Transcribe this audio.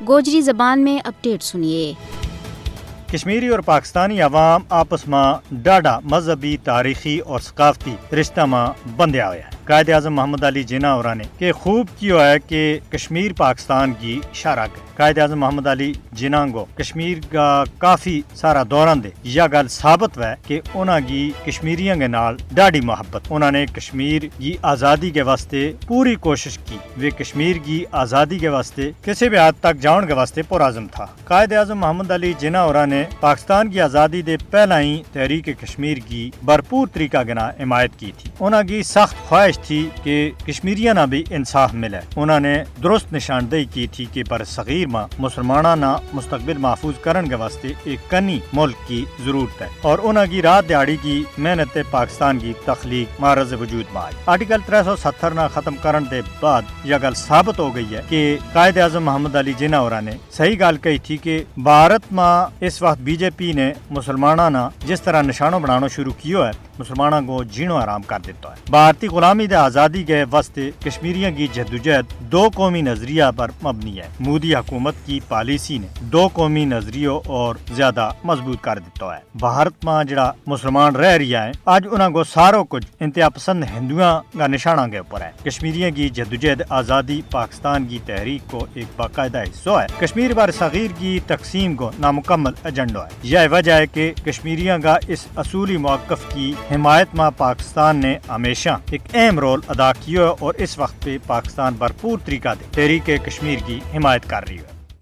گوجری زبان میں اپڈیٹ سنیے۔ کشمیری اور پاکستانی عوام آپس میں ڈاڈا مذہبی، تاریخی اور ثقافتی رشتہ میں بندھیا ہوا ہے۔ قائد اعظم محمد علی جناح اور نے کہ خوب کیا ہے کہ کشمیر پاکستان کی شارک ہے۔ قائد اعظم محمد علی جناح کو کشمیر کا کافی سارا دوران دے یا گل ثابت ہے کہ انہاں کی کشمیریاں کے نال ڈاڈی محبت، انہوں نے کشمیر کی آزادی کے واسطے پوری کوشش کی۔ وہ کشمیر کی آزادی کے واسطے کسی بھی حد تک جاؤن کے واسطے پرعزم تھا۔ قائد اعظم محمد علی جناح اور نے پاکستان کی آزادی دے پہلا ہی تحریک کشمیر کی بھرپور طریقہ گنا حمایت کی تھی۔ انہوں کی سخت خواہش تھی کہ کشمیریاں نہ بھی انصاف ملے۔ انہوں نے درست نشاندہی کی تھی کہ پر صغیر میں مسلمانوں نہ مستقبل محفوظ کرن کے واسطے ایک کنی ملک کی ضرورت ہے، اور انہوں کی رات دیہڑی کی محنت پاکستان کی تخلیق معرض وجود میں آئی۔ آرٹیکل 370 نہ ختم کرن دے بعد یہ گل ثابت ہو گئی ہے کہ قائد اعظم محمد علی جناح اور نے صحیح گل کہی تھی کہ بھارت میں اس وقت بی جے پی نے مسلمانوں نہ جس طرح نشانوں بنانا شروع کیا ہے، مسلمانوں کو جینو آرام کر دیتا ہے۔ بھارتی غلامی دے آزادی کے واسطے کشمیریوں کی جدوجہد دو قومی نظریہ پر مبنی ہے۔ مودی حکومت کی پالیسی نے دو قومی نظریوں اور زیادہ مضبوط کر دیتا ہے۔ بھارت میں جڑا مسلمان رہ رہا ہے، آج انہوں کو ساروں کچھ انتہا پسند ہندوؤں کا نشانہ کے اوپر ہے۔ کشمیریوں کی جدوجہد آزادی پاکستان کی تحریک کو ایک باقاعدہ حصہ ہے۔ کشمیر بر صغیر کی تقسیم کو نامکمل ایجنڈا ہے۔ یہ وجہ ہے کہ کشمیریوں کا اس اصولی موقف کی حمایت میں پاکستان نے ہمیشہ ایک اہم رول ادا کیا اور اس وقت پہ پاکستان بھرپور طریقہ دے تحریک کشمیر کی حمایت کر رہی ہے۔